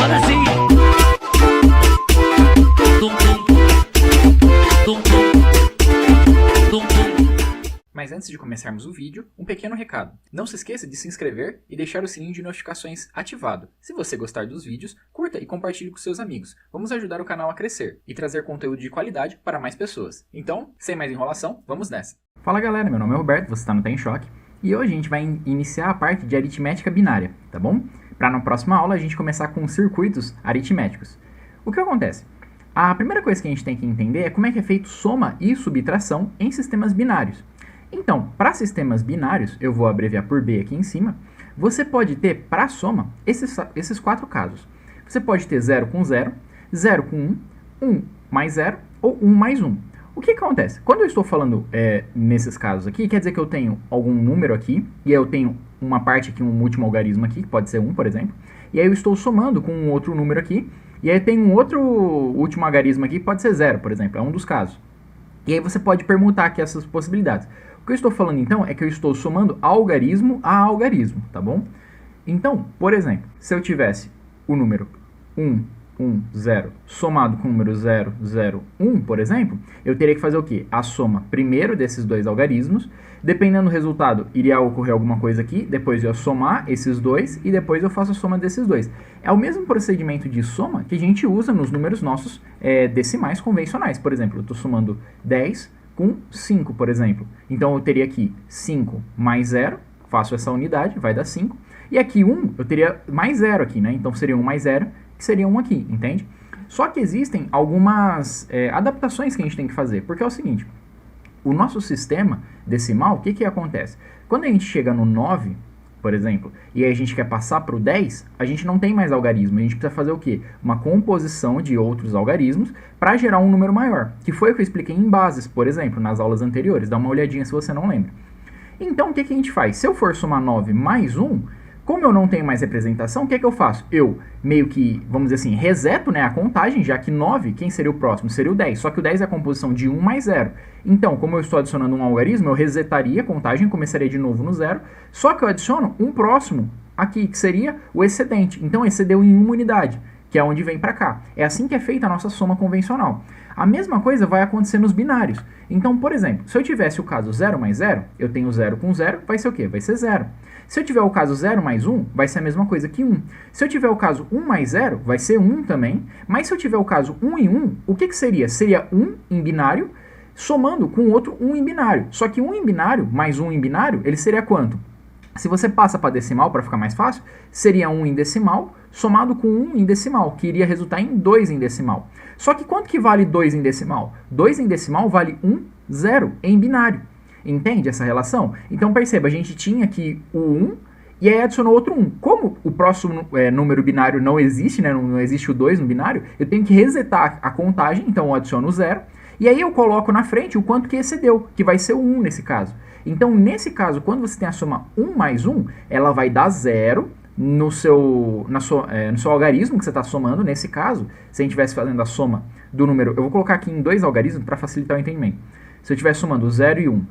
Agora sim. Tum, tum. Tum, tum. Tum, tum. Mas antes de começarmos o vídeo, um pequeno recado. Não se esqueça de se inscrever e deixar o sininho de notificações ativado. Se você gostar dos vídeos, curta e compartilhe com seus amigos. Vamos ajudar o canal a crescer e trazer conteúdo de qualidade para mais pessoas. Então, sem mais enrolação, vamos nessa. Fala galera, meu nome é Roberto, você está no Tá em Choque. E hoje a gente vai iniciar a parte de aritmética binária, tá bom? Para na próxima aula a gente começar com circuitos aritméticos. O que acontece? A primeira coisa que a gente tem que entender é como é que é feito soma e subtração em sistemas binários. Então, para sistemas binários, eu vou abreviar por B aqui em cima, você pode ter, para soma, esses quatro casos. Você pode ter 0 com 0, 0 com 1, 1 mais 0 ou 1 mais 1. O que acontece? Quando eu estou falando nesses casos aqui, quer dizer que eu tenho algum número aqui, e aí eu tenho uma parte aqui, um último algarismo aqui, que pode ser 1, por exemplo, e aí eu estou somando com um outro número aqui, e aí tem um outro último algarismo aqui, que pode ser 0, por exemplo, é um dos casos. E aí você pode permutar aqui essas possibilidades. O que eu estou falando então é que eu estou somando algarismo a algarismo, tá bom? Então, por exemplo, se eu tivesse o número 1, 1, 0 somado com o número 0, 0, 1, por exemplo, eu teria que fazer o quê? A soma primeiro desses dois algarismos, dependendo do resultado, iria ocorrer alguma coisa aqui, depois eu somar esses dois e depois eu faço a soma desses dois. É o mesmo procedimento de soma que a gente usa nos números nossos decimais convencionais. Por exemplo, eu estou somando 10 com 5, por exemplo. Então eu teria aqui 5 mais 0, faço essa unidade, vai dar 5. E aqui 1, eu teria mais 0 aqui, né? Então seria 1 mais 0, que seria 1 aqui, entende? Só que existem algumas adaptações que a gente tem que fazer, porque é o seguinte, o nosso sistema decimal, o que acontece? Quando a gente chega no 9, por exemplo, e aí a gente quer passar para o 10, a gente não tem mais algarismo, a gente precisa fazer o quê? Uma composição de outros algarismos para gerar um número maior, que foi o que eu expliquei em bases, por exemplo, nas aulas anteriores, dá uma olhadinha se você não lembra. Então, o que a gente faz? Se eu for somar 9 mais 1, como eu não tenho mais representação, o que eu faço? Eu meio que, vamos dizer assim, reseto, né, a contagem, já que 9, quem seria o próximo? Seria o 10, só que o 10 é a composição de 1 mais 0. Então, como eu estou adicionando um algarismo, eu resetaria a contagem, começaria de novo no 0, só que eu adiciono um próximo aqui, que seria o excedente. Então, excedeu em uma unidade, que é onde vem para cá. É assim que é feita a nossa soma convencional. A mesma coisa vai acontecer nos binários. Então, por exemplo, se eu tivesse o caso 0 mais 0, eu tenho 0 com 0, vai ser o quê? Vai ser 0. Se eu tiver o caso 0 mais 1, vai ser a mesma coisa que 1. Se eu tiver o caso 1 mais 0, vai ser 1 também. Mas se eu tiver o caso 1 em 1, o que seria? Seria 1 em binário, somando com outro 1 em binário. Só que 1 em binário mais 1 em binário, ele seria quanto? Se você passa para decimal, para ficar mais fácil, seria 1 em decimal, somado com 1 em decimal, que iria resultar em 2 em decimal. Só que quanto que vale 2 em decimal? 2 em decimal vale 1, 0 em binário. Entende essa relação? Então perceba, a gente tinha aqui o 1 e aí adicionou outro 1. Como o próximo número binário não existe, né, não existe o 2 no binário, eu tenho que resetar a contagem, então eu adiciono o 0. E aí eu coloco na frente o quanto que excedeu, que vai ser o 1 nesse caso. Então nesse caso, quando você tem a soma 1 mais 1, ela vai dar 0 no seu algarismo que você está somando. Nesse caso, se a gente estivesse fazendo a soma do número, eu vou colocar aqui em dois algarismos para facilitar o entendimento. Se eu estiver somando 0 e 1,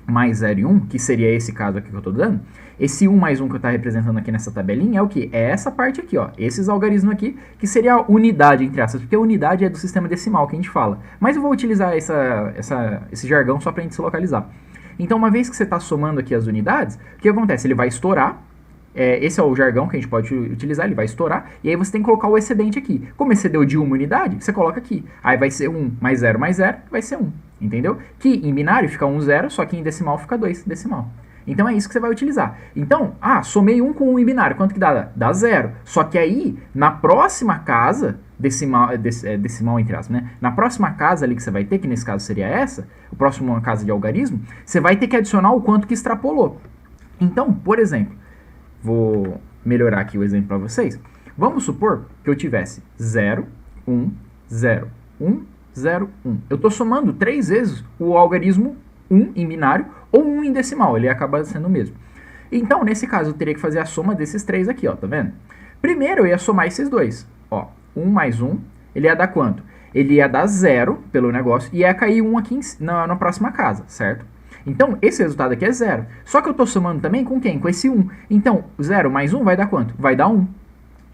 mais 0 e 1, que seria esse caso aqui que eu estou dando, esse 1 mais 1 que eu estou representando aqui nessa tabelinha é o que? É essa parte aqui, ó, esses algarismos aqui, que seria a unidade, entre aspas, porque a unidade é do sistema decimal que a gente fala. Mas eu vou utilizar esse jargão só para a gente se localizar. Então, uma vez que você está somando aqui as unidades, o que acontece? Ele vai estourar, esse é o jargão que a gente pode utilizar, ele vai estourar, e aí você tem que colocar o excedente aqui. Como excedeu de uma unidade, você coloca aqui. Aí vai ser 1 mais 0 mais 0, vai ser 1. Entendeu? Que em binário fica 1, 0, só que em decimal fica 2 decimal. Então é isso que você vai utilizar. Então, somei 1 com 1 em binário, quanto que dá? Dá 0. Só que aí, na próxima casa, decimal entre aspas, né? Na próxima casa ali que você vai ter, que nesse caso seria essa, o próximo casa de algarismo, você vai ter que adicionar o quanto que extrapolou. Então, por exemplo, vou melhorar aqui o exemplo para vocês. Vamos supor que eu tivesse 0, 1, 0, 1, 0, 1. Eu estou somando 3 vezes o algarismo 1 em binário ou 1 em decimal, ele acaba sendo o mesmo. Então, nesse caso, eu teria que fazer a soma desses 3 aqui, ó, tá vendo? Primeiro, eu ia somar esses dois. Ó, 1 mais 1, ele ia dar quanto? Ele ia dar 0 pelo negócio e ia cair 1 aqui na próxima casa, certo? Então, esse resultado aqui é 0. Só que eu estou somando também com quem? Com esse 1. Então, 0 mais 1 vai dar quanto? Vai dar 1.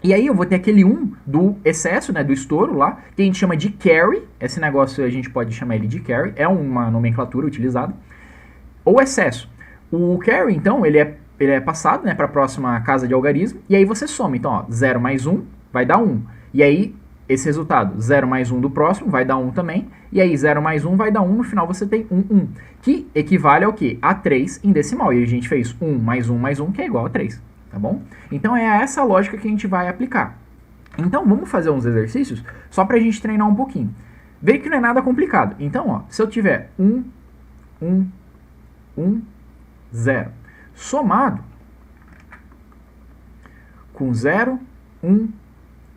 E aí eu vou ter aquele 1 do excesso, né, do estouro lá, que a gente chama de carry. Esse negócio a gente pode chamar ele de carry, é uma nomenclatura utilizada. Ou excesso. O carry, então, ele é passado, né, para a próxima casa de algarismo, e aí você soma. Então, ó, 0 mais 1 vai dar 1. E aí, esse resultado, 0 mais 1 do próximo vai dar 1 também, e aí 0 mais 1 vai dar 1, no final você tem 1, 1, que equivale ao quê? A 3 em decimal. E a gente fez 1 mais 1 mais 1, que é igual a 3, tá bom? Então é essa lógica que a gente vai aplicar. Então vamos fazer uns exercícios só para a gente treinar um pouquinho. Vê que não é nada complicado. Então, ó, se eu tiver 1, 1, 1, 0, somado com 0, 1,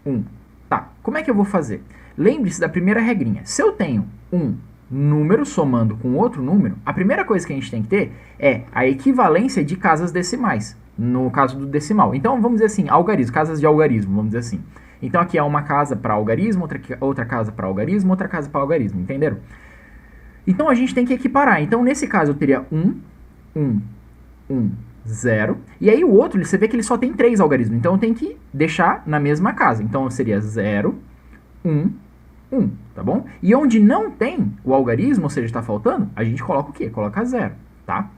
1. Tá, como é que eu vou fazer? Lembre-se da primeira regrinha. Se eu tenho um número somando com outro número, a primeira coisa que a gente tem que ter é a equivalência de casas decimais, no caso do decimal. Então, vamos dizer assim, algarismo, casas de algarismo, vamos dizer assim. Então, aqui é uma casa para algarismo, outra casa para algarismo, outra casa para algarismo, entenderam? Então, a gente tem que equiparar. Então, nesse caso, eu teria 1, 1, 1, 0. E aí, o outro, você vê que ele só tem 3 algarismos. Então, eu tenho que deixar na mesma casa. Então, seria 0, 1, 1, tá bom? E onde não tem o algarismo, ou seja, está faltando, a gente coloca o quê? Coloca 0, tá?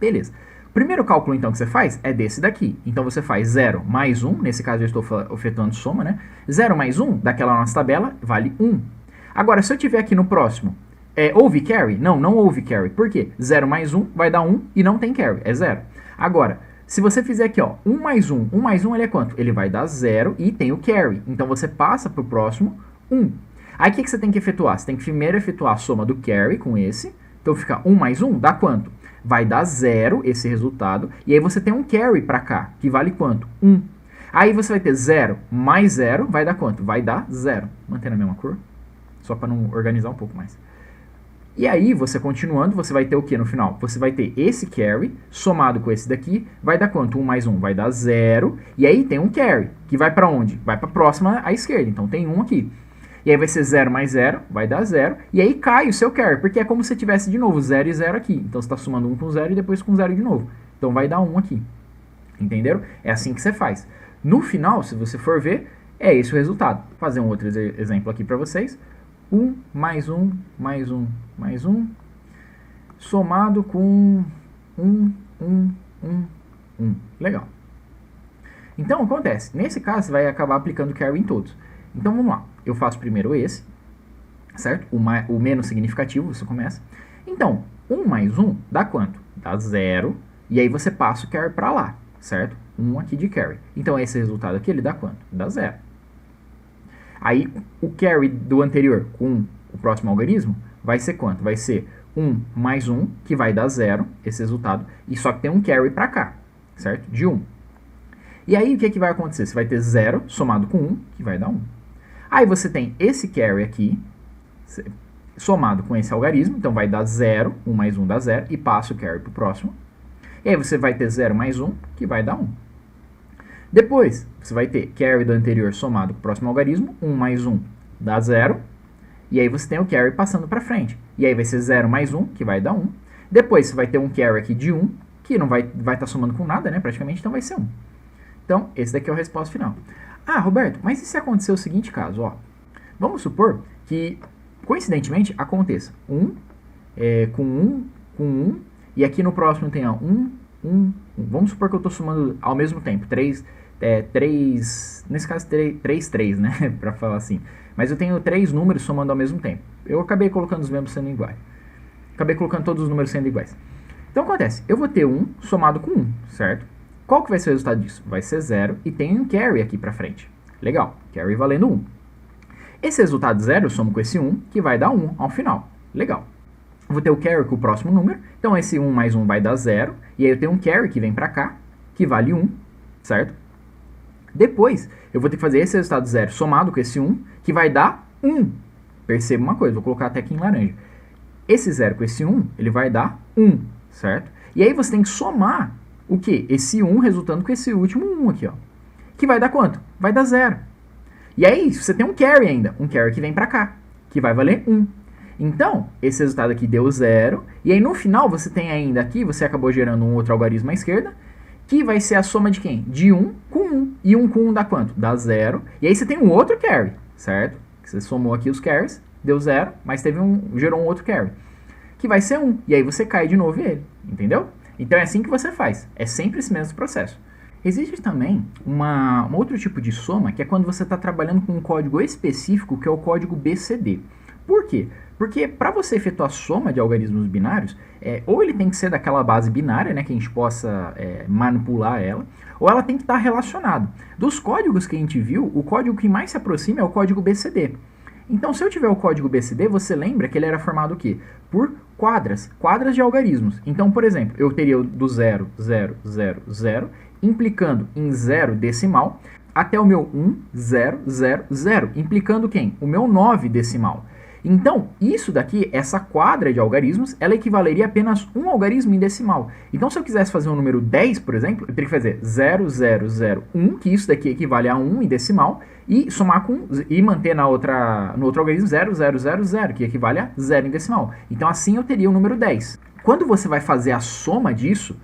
Beleza. O primeiro cálculo, então, que você faz é desse daqui. Então, você faz 0 mais 1, nesse caso eu estou efetuando soma, né? 0 mais 1, daquela nossa tabela, vale 1. Agora, se eu tiver aqui no próximo, houve carry? Não, não houve carry. Por quê? 0 mais 1 vai dar 1 e não tem carry, é 0. Agora, se você fizer aqui, ó, 1 mais 1, 1 mais 1 ele é quanto? Ele vai dar 0 e tem o carry. Então, você passa para o próximo 1. Aí, o que você tem que efetuar? Você tem que primeiro efetuar a soma do carry com esse. Então, fica 1 mais 1 dá quanto? Vai dar 0 esse resultado. E aí, você tem um carry para cá, que vale quanto? 1. Aí, você vai ter 0 mais 0, vai dar quanto? Vai dar 0. Mantendo a mesma cor, só para não organizar um pouco mais. E aí, você continuando, você vai ter o que no final? Você vai ter esse carry somado com esse daqui, vai dar quanto? 1 mais 1 vai dar 0. E aí tem um carry, que vai para onde? Vai para a próxima à esquerda, então tem 1 aqui. E aí vai ser 0 mais 0, vai dar 0. E aí cai o seu carry, porque é como se tivesse de novo 0 e 0 aqui. Então você está somando 1 com 0 e depois com 0 de novo. Então vai dar 1 aqui. Entenderam? É assim que você faz. No final, se você for ver, é esse o resultado. Vou fazer um outro exemplo aqui para vocês. 1 mais 1 mais 1 mais 1, somado com 1, 1, 1, 1. Legal. Então, acontece. Nesse caso, você vai acabar aplicando carry em todos. Então, vamos lá. Eu faço primeiro esse, certo? O menos significativo, você começa. Então, 1 mais 1 dá quanto? Dá 0. E aí, você passa o carry para lá, certo? 1 aqui de carry. Então, esse resultado aqui, ele dá quanto? Dá 0. Aí, o carry do anterior com o próximo algarismo vai ser quanto? Vai ser 1 mais 1, que vai dar 0, esse resultado, e só que tem um carry para cá, certo? De 1. E aí, o que vai acontecer? Você vai ter 0 somado com 1, que vai dar 1. Aí, você tem esse carry aqui, somado com esse algarismo, então vai dar 0, 1 mais 1 dá 0, e passa o carry para o próximo. E aí, você vai ter 0 mais 1, que vai dar 1. Depois, você vai ter carry do anterior somado com o próximo algarismo, 1 mais 1 dá 0, e aí você tem o carry passando para frente. E aí vai ser 0 mais 1, que vai dar 1. Depois você vai ter um carry aqui de 1, que não vai estar somando com nada, né, praticamente, então vai ser 1. Então, esse daqui é a resposta final. Ah, Roberto, mas e se acontecer o seguinte caso? Ó, vamos supor que, coincidentemente, aconteça 1 com 1 com 1, e aqui no próximo tem 1, 1, 1. Vamos supor que eu estou somando ao mesmo tempo, 3, nesse caso 3, 3, né, para falar assim. Mas eu tenho 3 números somando ao mesmo tempo. Eu acabei colocando os mesmos sendo iguais. Acabei colocando todos os números sendo iguais. Então, acontece, eu vou ter 1 somado com 1, certo? Qual que vai ser o resultado disso? Vai ser 0 e tem um carry aqui para frente. Legal, carry valendo 1. Esse resultado 0 eu somo com esse 1, que vai dar 1 ao final. Legal. Eu vou ter o carry com o próximo número, então esse 1 mais 1 vai dar 0, e aí eu tenho um carry que vem para cá, que vale 1, certo? Depois, eu vou ter que fazer esse resultado 0 somado com esse 1, que vai dar 1. Perceba uma coisa, vou colocar até aqui em laranja. Esse 0 com esse 1, ele vai dar 1, certo? E aí você tem que somar o quê? Esse 1 resultando com esse último 1 aqui, ó. Que vai dar quanto? Vai dar 0. E aí, você tem um carry ainda, um carry que vem para cá, que vai valer 1. Então, esse resultado aqui deu 0, e aí no final você tem ainda aqui, você acabou gerando um outro algarismo à esquerda, que vai ser a soma de quem? De 1 com 1. E 1 com 1 dá quanto? Dá 0. E aí você tem um outro carry, certo? Você somou aqui os carries, deu 0, mas gerou um outro carry, que vai ser 1. E aí você cai de novo ele, entendeu? Então é assim que você faz. É sempre esse mesmo processo. Existe também um outro tipo de soma, que é quando você está trabalhando com um código específico, que é o código BCD. Por quê? Porque para você efetuar a soma de algarismos binários, ou ele tem que ser daquela base binária, né, que a gente possa manipular ela, ou ela tem que estar relacionada. Dos códigos que a gente viu, o código que mais se aproxima é o código BCD. Então, se eu tiver o código BCD, você lembra que ele era formado o quê? Por quadras de algarismos. Então, por exemplo, eu teria do 0, 0, 0, 0, implicando em 0 decimal, até o meu 1, 0, 0, 0, implicando quem? O meu 9 decimal. Então, isso daqui, essa quadra de algarismos, ela equivaleria a apenas um algarismo em decimal. Então, se eu quisesse fazer um número 10, por exemplo, eu teria que fazer 0, 0, 0, 1, que isso daqui equivale a 1 em decimal, e somar e manter no outro algarismo 0, 0, 0, 0, que equivale a 0 em decimal. Então, assim eu teria o número 10. Quando você vai fazer a soma disso,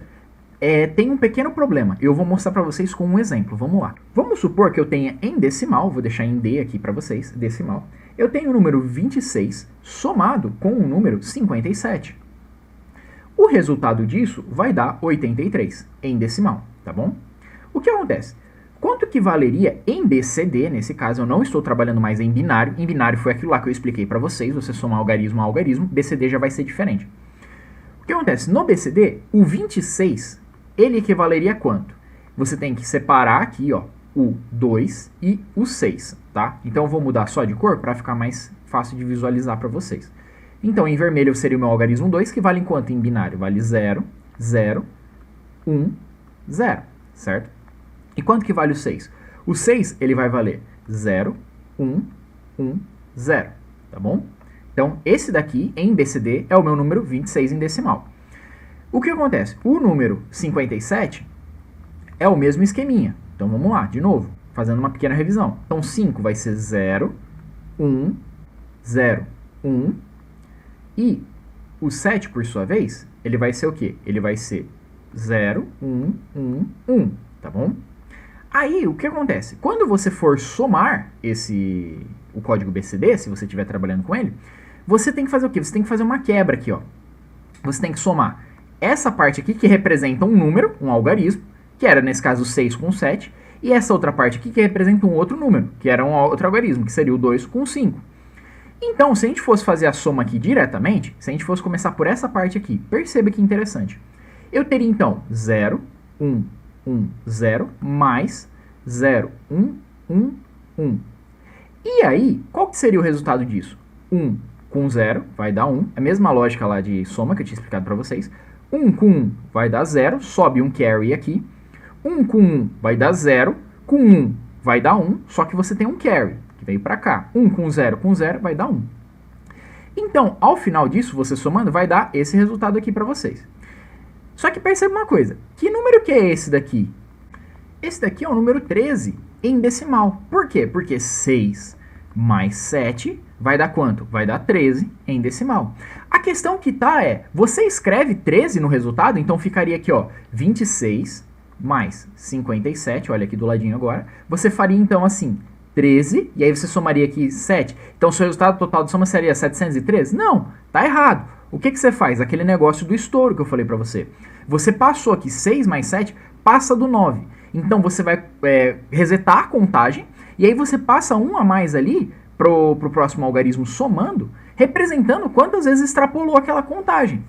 tem um pequeno problema. Eu vou mostrar para vocês com um exemplo. Vamos lá. Vamos supor que eu tenha em decimal, vou deixar em D aqui para vocês, decimal. Eu tenho o número 26 somado com o número 57. O resultado disso vai dar 83 em decimal, tá bom? O que acontece? Quanto que valeria em BCD, nesse caso eu não estou trabalhando mais em binário. Em binário foi aquilo lá que eu expliquei para vocês, você somar algarismo a algarismo, BCD já vai ser diferente. O que acontece? No BCD, o 26, ele equivaleria a quanto? Você tem que separar aqui, ó, o 2 e o 6, tá? Então eu vou mudar só de cor para ficar mais fácil de visualizar para vocês. Então em vermelho seria o meu algarismo 2, que vale em quanto em binário? Vale 0, 0, 1, 0, certo? E quanto que vale o 6? O 6 ele vai valer 0, 1, 1, 0, tá bom? Então esse daqui em BCD é o meu número 26 em decimal. O que acontece? O número 57 é o mesmo esqueminha. Então vamos lá, de novo, fazendo uma pequena revisão. Então 5 vai ser 0, 1, 0, 1. E o 7, por sua vez, ele vai ser o quê? Ele vai ser 0, 1, 1, 1, tá bom? Aí, o que acontece? Quando você for somar o código BCD, se você estiver trabalhando com ele, você tem que fazer o quê? Você tem que fazer uma quebra aqui, ó. Você tem que somar essa parte aqui, que representa um número, um algarismo, que era, nesse caso, 6 com 7, e essa outra parte aqui, que representa um outro número, que era um outro algarismo, que seria o 2 com 5. Então, se a gente fosse fazer a soma aqui diretamente, se a gente fosse começar por essa parte aqui, perceba que interessante. Eu teria, então, 0, 1, 1, 0, mais 0, 1, 1, 1. E aí, qual que seria o resultado disso? 1 com 0 vai dar 1, a mesma lógica lá de soma que eu tinha explicado para vocês. 1 com 1 vai dar 0, sobe um carry aqui. 1 com 1 vai dar 0, com 1 vai dar 1, só que você tem um carry, que veio para cá. 1 com 0 vai dar 1. Então, ao final disso, você somando, vai dar esse resultado aqui para vocês. Só que perceba uma coisa, que número que é esse daqui? Esse daqui é o número 13 em decimal. Por quê? Porque 6 mais 7 vai dar quanto? Vai dar 13 em decimal. A questão que tá é, você escreve 13 no resultado, então ficaria aqui, ó, 26 mais 57, olha aqui do ladinho agora. Você faria então assim, 13, e aí você somaria aqui 7. Então seu resultado total de soma seria 713? Não, tá errado. O que você faz? Aquele negócio do estouro que eu falei para você. Você passou aqui 6 mais 7, passa do 9. Então você vai resetar a contagem, e aí você passa um a mais ali pro próximo algarismo somando, representando quantas vezes extrapolou aquela contagem.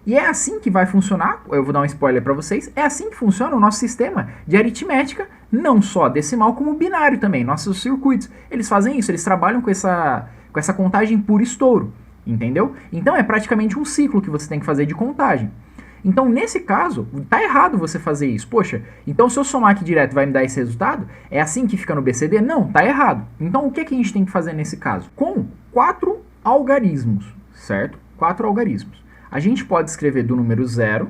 E é assim que vai funcionar, eu vou dar um spoiler para vocês, é assim que funciona o nosso sistema de aritmética, não só decimal como binário também. Nossos circuitos, eles fazem isso, eles trabalham com essa contagem por estouro, entendeu? Então é praticamente um ciclo que você tem que fazer de contagem. Então, nesse caso, tá errado você fazer isso. Poxa, então se eu somar aqui direto vai me dar esse resultado? É assim que fica no BCD? Não, tá errado. Então, o que a gente tem que fazer nesse caso? Com 4 algarismos, certo? 4 algarismos. A gente pode escrever do número 0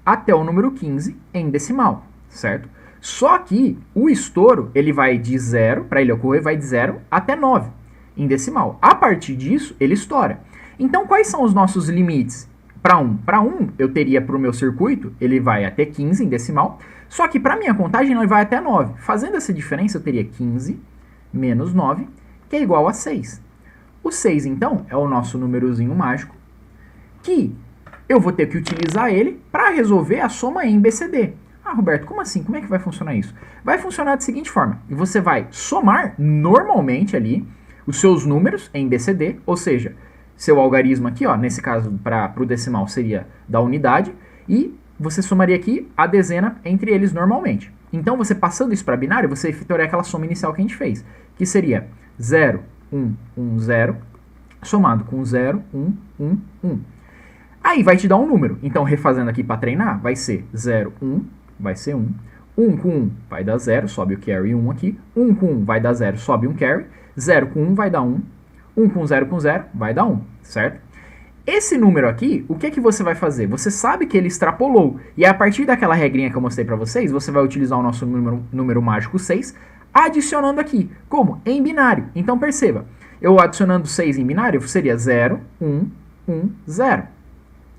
até o número 15 em decimal, certo? Só que o estouro, ele vai de 0, para ele ocorrer, vai de 0 até 9 em decimal. A partir disso, ele estoura. Então, quais são os nossos limites? Para 1. Para 1, eu teria para o meu circuito, ele vai até 15 em decimal, Só que para minha contagem ele vai até 9. Fazendo essa diferença, eu teria 15 menos 9, que é igual a 6. O 6, então, é o nosso númerozinho mágico, que eu vou ter que utilizar ele para resolver a soma em BCD. Ah, Roberto, como assim? Como é que vai funcionar isso? Vai funcionar da seguinte forma. Você vai somar normalmente ali os seus números em BCD, ou seja, seu algarismo aqui, ó, nesse caso para o decimal seria da unidade, e você somaria aqui a dezena entre eles normalmente. Então, você passando isso para binário, você efetuaria aquela soma inicial que a gente fez, que seria 0, 1, 1, 0, somado com 0, 1, 1, 1. Aí vai te dar um número. Então, refazendo aqui para treinar, vai ser 0, 1, vai ser 1. 1 com 1 vai dar 0, sobe o carry 1 aqui. 1 com 1 vai dar 0, sobe um carry. 0 com 1 vai dar 1. 1 com 0 vai dar 1, certo? Esse número aqui, o que você vai fazer? Você sabe que ele extrapolou. E a partir daquela regrinha que eu mostrei para vocês, você vai utilizar o nosso número mágico 6, adicionando aqui. Como? Em binário. Então, perceba. Eu adicionando 6 em binário, seria 0, 1, 1, 0.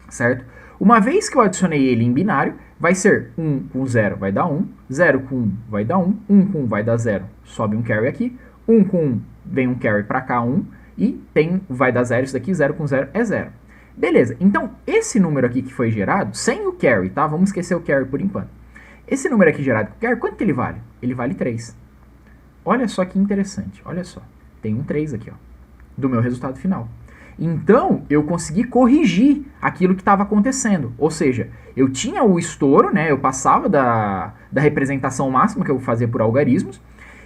Certo? Uma vez que eu adicionei ele em binário, vai ser 1 com 0 vai dar 1, 0 com 1 vai dar 1, 1 com 1 vai dar 0, sobe um carry aqui, 1 com 1 vem um carry para cá, 1, e vai dar 0, isso daqui, 0 com 0 é 0. Beleza, então esse número aqui que foi gerado, sem o carry, tá? Vamos esquecer o carry por enquanto. Esse número aqui gerado com o carry, quanto que ele vale? Ele vale 3. Olha só que interessante, olha só. Tem um 3 aqui, ó, do meu resultado final. Então, eu consegui corrigir aquilo que estava acontecendo. Ou seja, eu tinha o estouro, né? Eu passava da representação máxima que eu fazia por algarismos.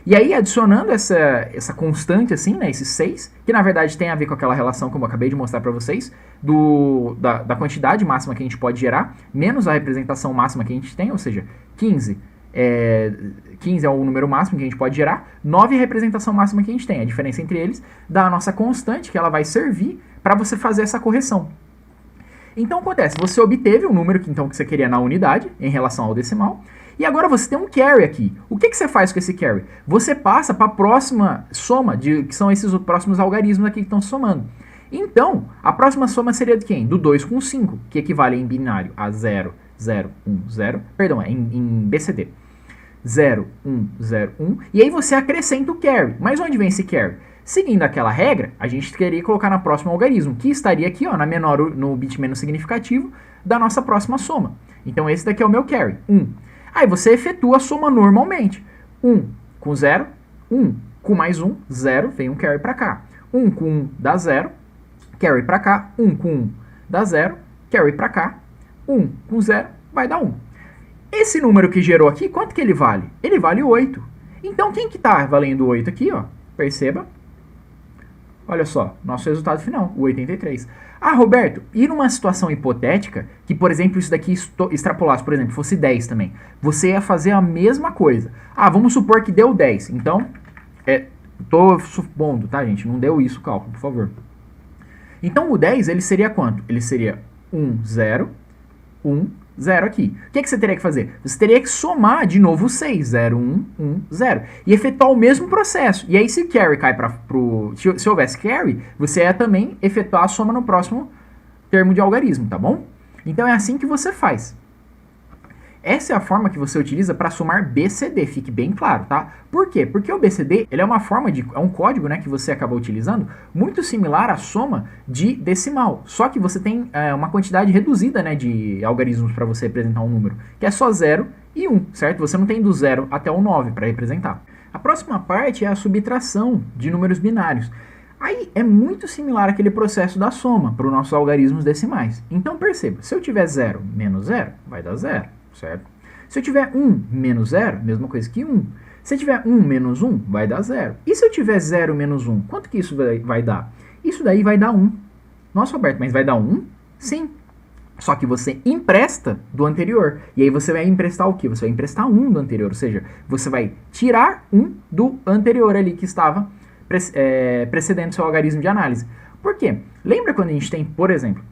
E aí, adicionando essa constante, assim, né? Esses 6, que na verdade tem a ver com aquela relação que eu acabei de mostrar para vocês, da quantidade máxima que a gente pode gerar, menos a representação máxima que a gente tem, ou seja, 15 é o número máximo que a gente pode gerar, 9 é a representação máxima que a gente tem. A diferença entre eles da nossa constante, que ela vai servir para você fazer essa correção. Então acontece, você obteve o número que você queria na unidade, em relação ao decimal, e agora você tem um carry aqui. O que você faz com esse carry? Você passa para a próxima soma, que são esses próximos algarismos aqui que estão somando. Então, a próxima soma seria de quem? Do 2 com 5, que equivale em binário a 0, 0, 1, 0, perdão, em BCD. 0, 1, 0, 1, e aí você acrescenta o carry. Mas onde vem esse carry? Seguindo aquela regra, a gente queria colocar na próxima algarismo, que estaria aqui, ó, no bit menos significativo da nossa próxima soma. Então esse daqui é o meu carry, 1. Aí você efetua a soma normalmente. 1 com 0, 1 com mais 1, 0, vem um carry para cá. 1 com 1 dá 0, carry para cá. 1 com 1 dá 0, carry para cá. 1 com 0 vai dar 1. Esse número que gerou aqui, quanto que ele vale? Ele vale 8. Então, quem que está valendo 8 aqui, ó? Perceba. Olha só, nosso resultado final, o 83. Ah, Roberto, e numa situação hipotética, que, por exemplo, isso daqui extrapolasse, por exemplo, fosse 10 também, você ia fazer a mesma coisa. Ah, vamos supor que deu 10. Então, tô supondo, tá, gente? Não deu isso o cálculo, por favor. Então, o 10, ele seria quanto? Ele seria 1, 0, 1, 0 aqui. O que você teria que fazer? Você teria que somar de novo o 6, 0, 1, 1, 0. E efetuar o mesmo processo. E aí, se o carry cai se houvesse carry, você ia também efetuar a soma no próximo termo de algarismo, tá bom? Então, é assim que você faz. Essa é a forma que você utiliza para somar BCD, fique bem claro, tá? Por quê? Porque o BCD ele é uma forma é um código, né, que você acaba utilizando muito similar à soma de decimal, só que você tem uma quantidade reduzida, né, de algarismos para você representar um número, que é só 0 e 1, certo? Você não tem do 0 até o 9 para representar. A próxima parte é a subtração de números binários. Aí é muito similar àquele processo da soma para os nossos algarismos decimais. Então perceba, se eu tiver 0 menos 0, vai dar 0. Certo? Se eu tiver 1 menos 0, mesma coisa que 1. Se eu tiver 1 menos 1, vai dar 0. E se eu tiver 0 menos 1, quanto que isso vai dar? Isso daí vai dar 1. Nossa, Roberto, mas vai dar 1? Sim. Só que você empresta do anterior. E aí você vai emprestar o quê? Você vai emprestar 1 do anterior. Ou seja, você vai tirar 1 do anterior ali que estava precedendo o seu algarismo de análise. Por quê? Lembra quando a gente tem, por exemplo,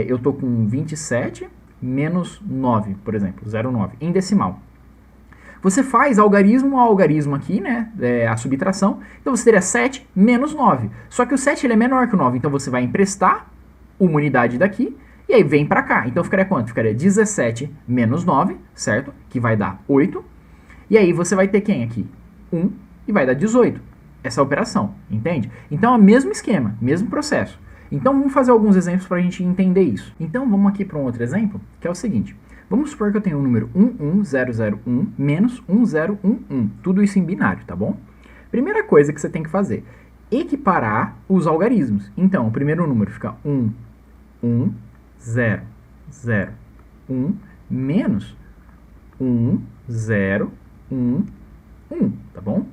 eu estou com 27... menos 9, por exemplo, 0,9, em decimal. Você faz algarismo a algarismo aqui, né, a subtração, então você teria 7 menos 9. Só que o 7 ele é menor que o 9, então você vai emprestar uma unidade daqui E aí vem para cá. Então ficaria quanto? Ficaria 17 menos 9, certo? Que vai dar 8. E aí você vai ter quem aqui? 1 e vai dar 18. Essa operação, entende? Então é o mesmo esquema, mesmo processo. Então vamos fazer alguns exemplos para a gente entender isso. Então vamos aqui para um outro exemplo, que é o seguinte. Vamos supor que eu tenho o número 11001 menos 1011. Tudo isso em binário, tá bom? Primeira coisa que você tem que fazer, equiparar os algarismos. Então, o primeiro número fica 1, 1, 0, 0, 1, menos 1, 0, 1, 1, tá bom?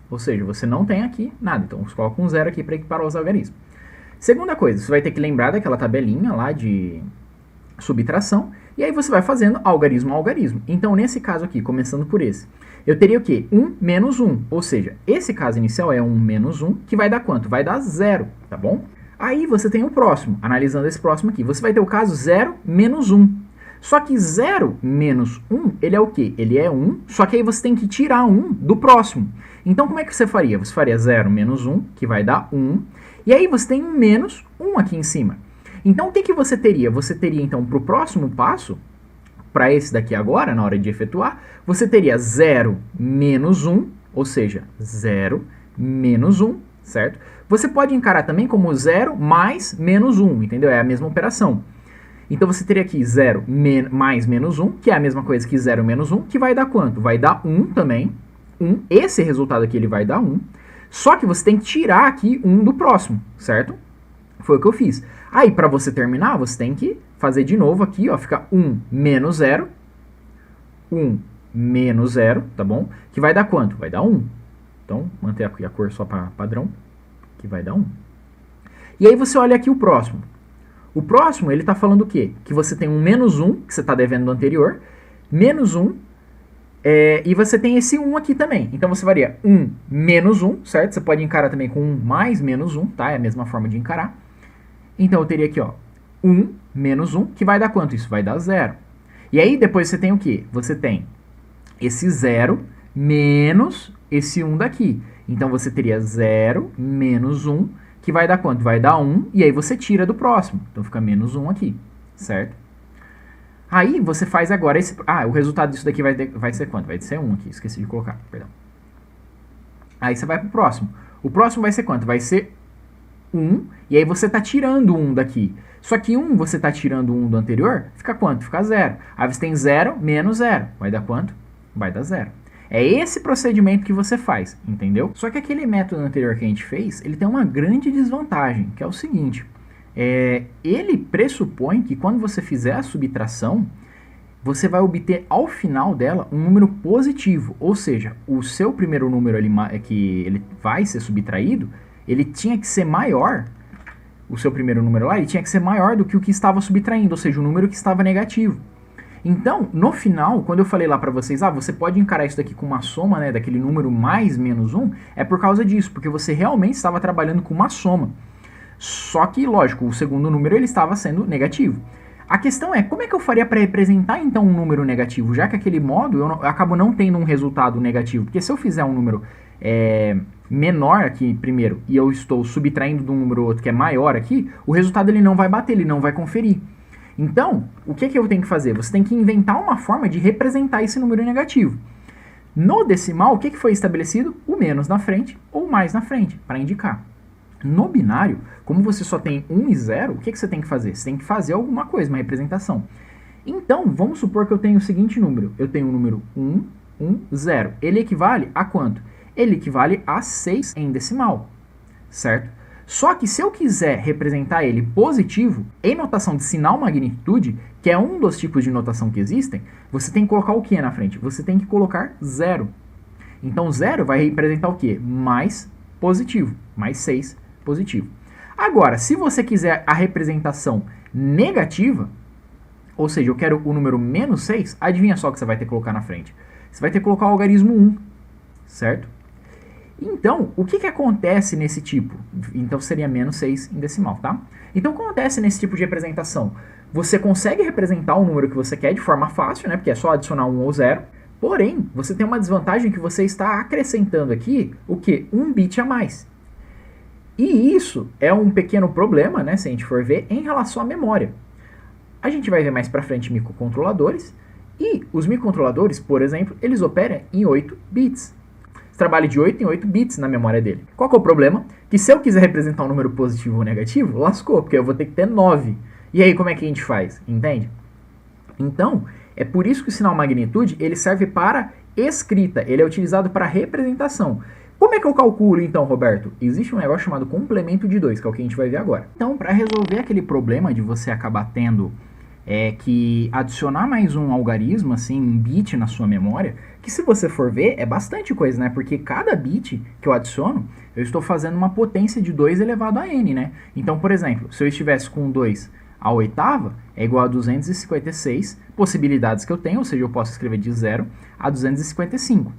Ou seja, você não tem aqui nada, então você coloca um 0 aqui para equiparar os algarismos. Segunda coisa, você vai ter que lembrar daquela tabelinha lá de subtração, e aí você vai fazendo algarismo a algarismo. Então, nesse caso aqui, começando por esse, eu teria o quê? 1 menos 1, ou seja, esse caso inicial é 1 menos 1, que vai dar quanto? Vai dar 0, tá bom? Aí você tem o próximo, analisando esse próximo aqui, você vai ter o caso 0 menos 1. Só que 0 menos 1, ele é o quê? Ele é 1, só que aí você tem que tirar 1 do próximo. Então, como é que você faria? Você faria 0 menos 1, que vai dar 1, e aí você tem um menos 1 aqui em cima. Então, o que você teria? Você teria, então, para o próximo passo, para esse daqui agora, na hora de efetuar, você teria 0 menos 1, ou seja, 0 menos 1, certo? Você pode encarar também como 0 mais menos 1, entendeu? É a mesma operação. Então, você teria aqui 0 mais menos 1, que é a mesma coisa que 0 menos 1, que vai dar quanto? Vai dar 1 também. 1. Esse resultado aqui ele vai dar 1. Só que você tem que tirar aqui 1 do próximo, certo? Foi o que eu fiz. Aí, para você terminar, você tem que fazer de novo aqui, ó, fica 1 menos 0. 1 menos 0, tá bom? Que vai dar quanto? Vai dar 1. Então, manter aqui a cor só para padrão, que vai dar 1. E aí você olha aqui o próximo. O próximo, ele está falando o quê? Que você tem um menos 1, que você está devendo do anterior, menos 1, e você tem esse 1 aqui também. Então você varia 1 menos 1, certo? Você pode encarar também com 1 mais menos 1, tá? É a mesma forma de encarar. Então eu teria aqui, ó, 1 menos 1, que vai dar quanto? Isso vai dar 0. E aí depois você tem o quê? Você tem esse 0 menos esse 1 daqui. Então você teria 0 menos 1, que vai dar quanto? Vai dar 1, e aí você tira do próximo. Então fica menos 1 aqui, certo? Aí você faz agora esse... o resultado disso daqui vai ser quanto? Vai ser 1 aqui, esqueci de colocar, perdão. Aí você vai pro próximo. O próximo vai ser quanto? Vai ser 1, e aí você tá tirando 1 daqui. Só que 1, você tá tirando 1 do anterior, fica quanto? Fica 0. Aí você tem 0 menos 0. Vai dar quanto? Vai dar 0. É esse procedimento que você faz, entendeu? Só que aquele método anterior que a gente fez, ele tem uma grande desvantagem, que é o seguinte. Ele pressupõe que quando você fizer a subtração, você vai obter ao final dela um número positivo. Ou seja, o seu primeiro número ali, que ele vai ser subtraído, ele tinha que ser maior, o seu primeiro número lá, ele tinha que ser maior do que o que estava subtraindo, ou seja, o número que estava negativo. Então, no final, quando eu falei lá para vocês, você pode encarar isso daqui com uma soma, né, daquele número mais menos 1, é por causa disso, porque você realmente estava trabalhando com uma soma. Só que, lógico, o segundo número ele estava sendo negativo. A questão é, como é que eu faria para representar então um número negativo? Já que aquele modo eu acabo não tendo um resultado negativo, porque se eu fizer um número menor aqui primeiro, e eu estou subtraindo de um número outro que é maior aqui, o resultado ele não vai bater, ele não vai conferir. Então, o que eu tenho que fazer? Você tem que inventar uma forma de representar esse número negativo. No decimal, o que foi estabelecido? O menos na frente ou o mais na frente, para indicar. No binário, como você só tem 1 e 0, o que você tem que fazer? Você tem que fazer alguma coisa, uma representação. Então, vamos supor que eu tenho o seguinte número. Eu tenho o número 1, 1, 0. Ele equivale a quanto? Ele equivale a 6 em decimal, certo? Só que se eu quiser representar ele positivo, em notação de sinal magnitude, que é um dos tipos de notação que existem, você tem que colocar o que na frente? Você tem que colocar 0. Então 0 vai representar o que? Mais positivo, mais 6 positivo. Agora, se você quiser a representação negativa, ou seja, eu quero o número menos 6, adivinha só o que você vai ter que colocar na frente? Você vai ter que colocar o algarismo 1, certo? Então, o que acontece nesse tipo? Então, seria menos 6 em decimal, tá? Então, o que acontece nesse tipo de representação? Você consegue representar o número que você quer de forma fácil, né? Porque é só adicionar 1 ou 0. Porém, você tem uma desvantagem que você está acrescentando aqui, o quê? Um bit a mais. E isso é um pequeno problema, né? Se a gente for ver, em relação à memória. A gente vai ver mais pra frente microcontroladores, e os microcontroladores, por exemplo, eles operam em 8 bits. Você trabalha de 8 em 8 bits na memória dele. Qual que é o problema? Que se eu quiser representar um número positivo ou negativo, lascou, porque eu vou ter que ter 9. E aí como é que a gente faz? Entende? Então, é por isso que o sinal magnitude ele serve para escrita, ele é utilizado para representação. Como é que eu calculo então, Roberto? Existe um negócio chamado complemento de 2, que é o que a gente vai ver agora. Então, para resolver aquele problema de você acabar tendo que adicionar mais um algarismo, assim, um bit na sua memória, que se você for ver, é bastante coisa, né? Porque cada bit que eu adiciono, eu estou fazendo uma potência de 2 elevado a n, né? Então, por exemplo, se eu estivesse com 2 à oitava, é igual a 256 possibilidades que eu tenho, ou seja, eu posso escrever de 0 a 255.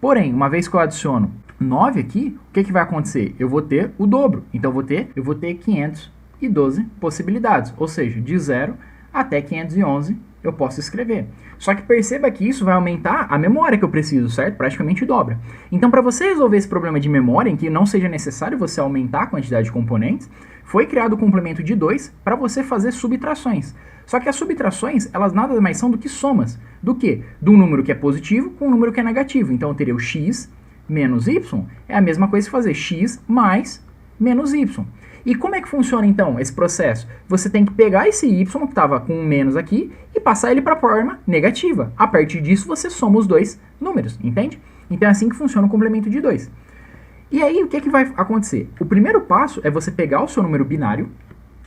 Porém, uma vez que eu adiciono 9 aqui, o que vai acontecer? Eu vou ter o dobro. Então, eu vou ter 512 possibilidades, ou seja, de 0 até 511 eu posso escrever. Só que perceba que isso vai aumentar a memória que eu preciso, certo? Praticamente dobra. Então, para você resolver esse problema de memória, em que não seja necessário você aumentar a quantidade de componentes, foi criado o complemento de 2 para você fazer subtrações. Só que as subtrações, elas nada mais são do que somas. Do quê? De um número que é positivo com um número que é negativo. Então, eu teria o x menos y, é a mesma coisa que fazer x mais menos y. E como é que funciona então esse processo? Você tem que pegar esse y que estava com um menos aqui e passar ele para a forma negativa. A partir disso você soma os dois números, entende? Então é assim que funciona o complemento de 2. E aí o que vai acontecer? O primeiro passo é você pegar o seu número binário,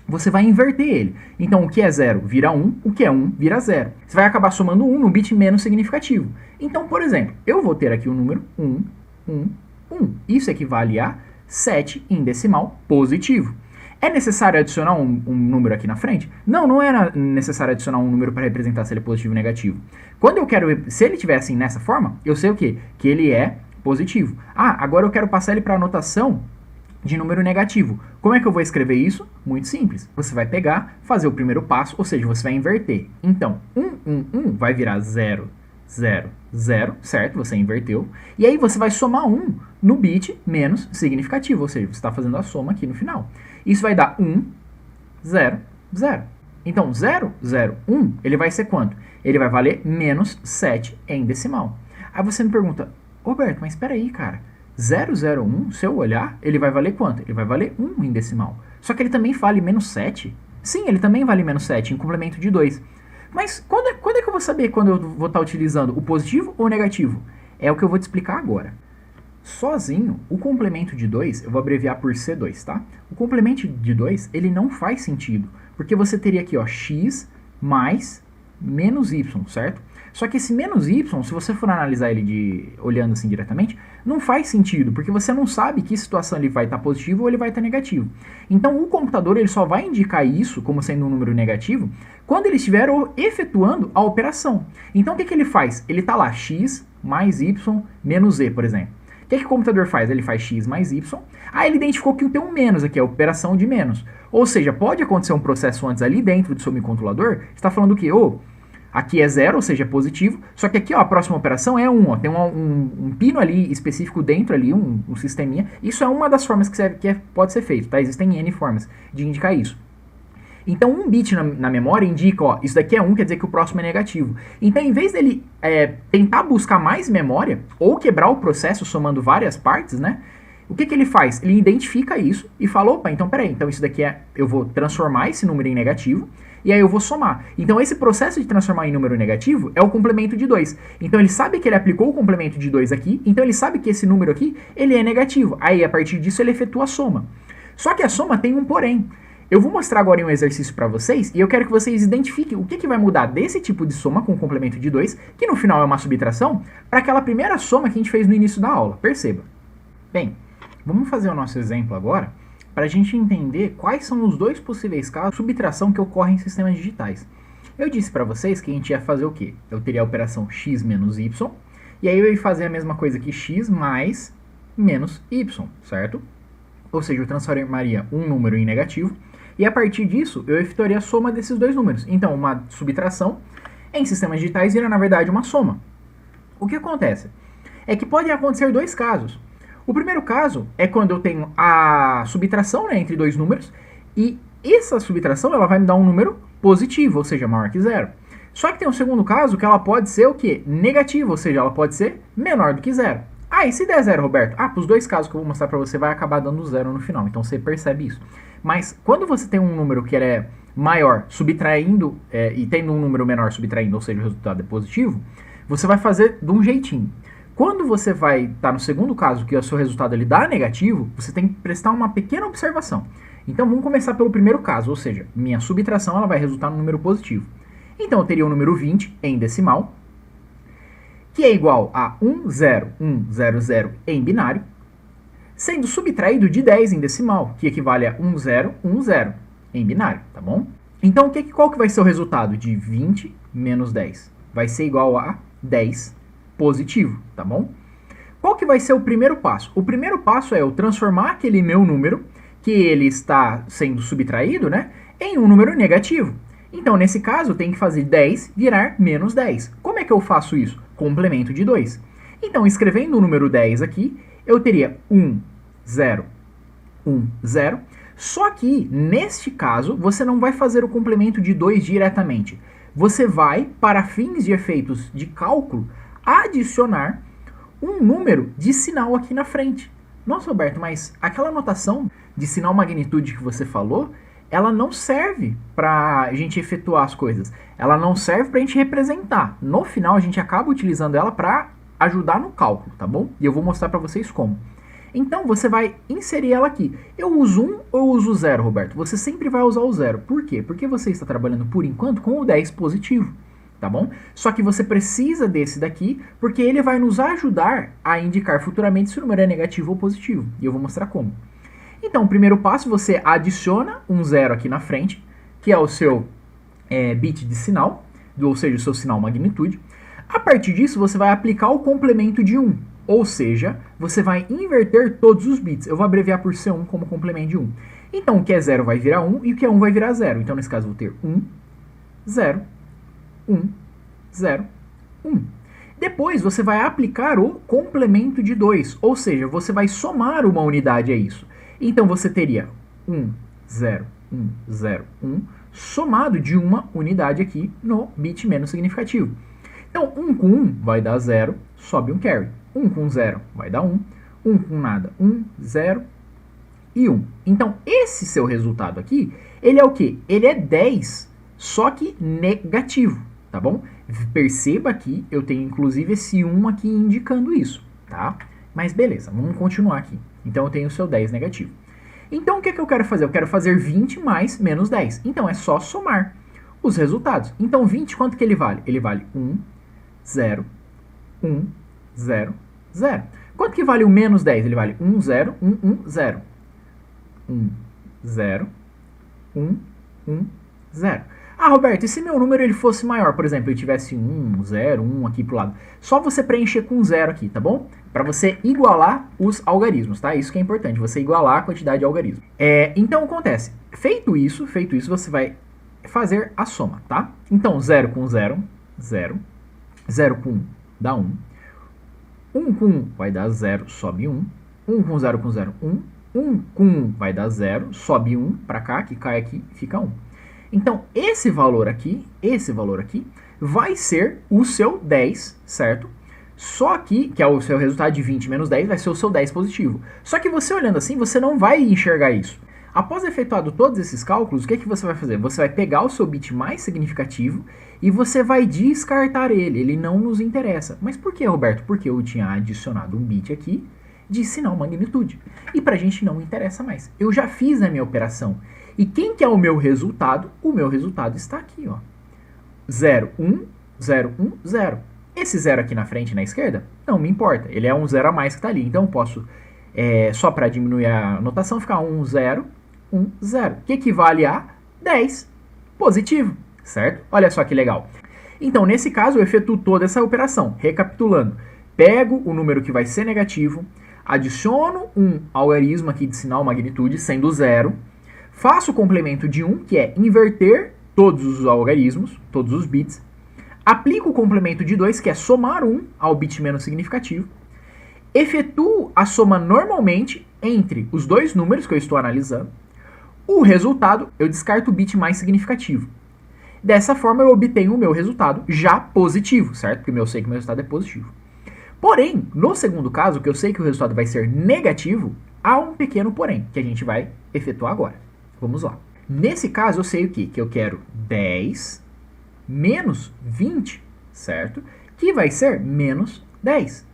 você vai inverter ele. Então o que é 0 vira 1, o que é 1 vira 0. Você vai acabar somando 1 no bit menos significativo. Então, por exemplo, eu vou ter aqui o número 1, 1, 1. Isso equivale a 7 em decimal positivo. É necessário adicionar um número aqui na frente? Não, não é necessário adicionar um número para representar se ele é positivo ou negativo. Quando eu quero, se ele estiver assim nessa forma, eu sei o quê? Que ele é positivo. Ah, agora eu quero passar ele para a notação de número negativo. Como é que eu vou escrever isso? Muito simples. Você vai pegar, fazer o primeiro passo, ou seja, você vai inverter. Então, 1 vai virar 0, 0, 0, certo? Você inverteu. E aí você vai somar 1 no bit menos significativo, ou seja, você está fazendo a soma aqui no final. Isso vai dar 1, 0, 0. Então, 0, 0, 1, ele vai ser quanto? Ele vai valer menos 7 em decimal. Aí você me pergunta, Roberto, mas espera aí, cara. 001, se eu olhar, ele vai valer quanto? Ele vai valer 1 em decimal. Só que ele também vale menos 7. Sim, ele também vale menos 7 em complemento de 2. Mas quando é que eu vou saber quando eu vou estar utilizando o positivo ou o negativo? É o que eu vou te explicar agora. Sozinho, o complemento de 2, eu vou abreviar por C2, tá? O complemento de 2, ele não faz sentido, porque você teria aqui, ó, x mais menos y, certo? Só que esse menos y, se você for analisar ele olhando assim diretamente, não faz sentido, porque você não sabe que situação ele vai estar positivo ou ele vai estar negativo. Então o computador ele só vai indicar isso como sendo um número negativo quando ele estiver efetuando a operação. Então o que ele faz? Ele está lá, x mais y menos z, por exemplo. O que o computador faz? Ele faz x mais y, aí ele identificou que tem um menos aqui, a operação de menos. Ou seja, pode acontecer um processo antes ali dentro do seu microcontrolador, está falando que aqui é 0, ou seja, é positivo, só que aqui ó, a próxima operação é 1, tem um pino ali específico dentro ali, um sisteminha. Isso é uma das formas que pode ser feito, tá? Existem N formas de indicar isso. Então um bit na memória indica, ó, isso daqui é 1, quer dizer que o próximo é negativo. Então em vez dele tentar buscar mais memória, ou quebrar o processo somando várias partes, né? O que ele faz? Ele identifica isso e fala, opa, então peraí, então isso daqui eu vou transformar esse número em negativo, e aí eu vou somar. Então esse processo de transformar em número negativo é o complemento de 2. Então ele sabe que ele aplicou o complemento de 2 aqui, então ele sabe que esse número aqui, ele é negativo. Aí a partir disso ele efetua a soma. Só que a soma tem um porém. Eu vou mostrar agora um exercício para vocês, e eu quero que vocês identifiquem o que vai mudar desse tipo de soma com o complemento de 2, que no final é uma subtração, para aquela primeira soma que a gente fez no início da aula. Perceba. Bem, vamos fazer o nosso exemplo agora, para a gente entender quais são os dois possíveis casos de subtração que ocorrem em sistemas digitais. Eu disse para vocês que a gente ia fazer o quê? Eu teria a operação x menos y, e aí eu ia fazer a mesma coisa que x mais menos y, certo? Ou seja, eu transformaria um número em negativo, e a partir disso eu efetuaria a soma desses dois números. Então, uma subtração em sistemas digitais vira, na verdade, uma soma. O que acontece? É que podem acontecer dois casos. O primeiro caso é quando eu tenho a subtração, né, entre dois números, e essa subtração ela vai me dar um número positivo, ou seja, maior que 0. Só que tem um segundo caso que ela pode ser o quê? Negativa, ou seja, ela pode ser menor do que 0. Ah, e se der 0, Roberto? Ah, para os dois casos que eu vou mostrar para você, vai acabar dando 0 no final, então você percebe isso. Mas quando você tem um número que é maior subtraindo, e tendo um número menor subtraindo, ou seja, o resultado é positivo, você vai fazer de um jeitinho. Quando você vai estar no segundo caso, que o seu resultado ele dá negativo, você tem que prestar uma pequena observação. Então vamos começar pelo primeiro caso, ou seja, minha subtração ela vai resultar no número positivo. Então eu teria o número 20 em decimal, que é igual a 10100 em binário, sendo subtraído de 10 em decimal, que equivale a 1010 em binário, tá bom? Então qual que vai ser o resultado de 20 menos 10? Vai ser igual a 10 positivo, tá bom? Qual que vai ser o primeiro passo? O primeiro passo é eu transformar aquele meu número, que ele está sendo subtraído, né, em um número negativo. Então, nesse caso, eu tenho que fazer 10 virar menos 10. Como é que eu faço isso? Complemento de 2. Então, escrevendo o número 10 aqui, eu teria 1, 0, 1, 0. Só que, neste caso, você não vai fazer o complemento de 2 diretamente. Você vai, para fins de efeitos de cálculo, adicionar um número de sinal aqui na frente. Nossa, Roberto, mas aquela notação de sinal magnitude que você falou, ela não serve para a gente efetuar as coisas. Ela não serve para a gente representar. No final, a gente acaba utilizando ela para ajudar no cálculo, tá bom? E eu vou mostrar para vocês como. Então, você vai inserir ela aqui. Eu uso 1 ou eu uso 0, Roberto? Você sempre vai usar o 0. Por quê? Porque você está trabalhando, por enquanto, com o 10 positivo, tá bom? Só que você precisa desse daqui, porque ele vai nos ajudar a indicar futuramente se o número é negativo ou positivo. E eu vou mostrar como. Então, o primeiro passo, você adiciona um 0 aqui na frente, que é o seu bit de sinal, ou seja, o seu sinal magnitude. A partir disso, você vai aplicar o complemento de 1, ou seja, você vai inverter todos os bits. Eu vou abreviar por C1 como complemento de 1. Então, o que é 0 vai virar 1 e o que é 1 vai virar 0. Então, nesse caso, eu vou ter 1, 0, 1, 0, 1. Depois, você vai aplicar o complemento de 2, ou seja, você vai somar uma unidade a isso. Então, você teria 1, 0, 1, 0, 1, somado de uma unidade aqui no bit menos significativo. Então, 1 com 1 vai dar 0, sobe um carry. 1 com 0 vai dar 1, 1 com nada, 1, 0 e 1. Então, esse seu resultado aqui, ele é o quê? Ele é 10, só que negativo, tá bom? Perceba que eu tenho inclusive esse 1 aqui indicando isso, tá? Mas beleza, vamos continuar aqui. Então, eu tenho o seu 10 negativo. Então, o que eu quero fazer? Eu quero fazer 20 mais menos 10. Então, é só somar os resultados. Então, 20, quanto que ele vale? Ele vale 1, 0, 1, 0, 0. Quanto que vale o menos 10? Ele vale 1, 0, 1, 1, 0. 1, 0, 1, 1, 0. Ah, Roberto, e se meu número ele fosse maior? Por exemplo, eu tivesse 1, 0, 1 aqui pro lado. Só você preencher com 0 aqui, tá bom? Para você igualar os algarismos, tá? Isso que é importante, você igualar a quantidade de algarismos. Então, acontece. Feito isso, você vai fazer a soma, tá? Então, 0 com 0, 0. 0 com 1 dá 1. 1 com 1 vai dar 0, sobe 1. 1 com 0 com 0, 1. 1 com 1 vai dar 0, sobe 1 para cá, que cai aqui, fica 1. Então, esse valor aqui, vai ser o seu 10, certo? Só que é o seu resultado de 20 menos 10, vai ser o seu 10 positivo. Só que você olhando assim, você não vai enxergar isso. Após efetuado todos esses cálculos, o que você vai fazer? Você vai pegar o seu bit mais significativo e você vai descartar ele. Ele não nos interessa. Mas por que, Roberto? Porque eu tinha adicionado um bit aqui de sinal magnitude. E pra gente não interessa mais. Eu já fiz a minha operação. E quem que é o meu resultado? O meu resultado está aqui, ó. 0, 1, 0, 1, 0. Esse 0 aqui na frente, na esquerda, não me importa. Ele é um 0 a mais que está ali. Então eu posso, só para diminuir a notação, ficar 1, 0, 1, 0. Que equivale a 10 positivo, certo? Olha só que legal. Então, nesse caso, eu efetuo toda essa operação. Recapitulando. Pego o número que vai ser negativo, adiciono um algarismo aqui de sinal magnitude, sendo 0. Faço o complemento de 1, que é inverter todos os algarismos, todos os bits. Aplico o complemento de 2, que é somar 1 ao bit menos significativo. Efetuo a soma normalmente entre os dois números que eu estou analisando. O resultado, eu descarto o bit mais significativo. Dessa forma eu obtenho o meu resultado já positivo, certo? Porque eu sei que o meu resultado é positivo. Porém, no segundo caso, que eu sei que o resultado vai ser negativo, há um pequeno porém, que a gente vai efetuar agora. Vamos lá. Nesse caso, eu sei o quê? Que eu quero 10 menos 20, certo? Que vai ser menos 10.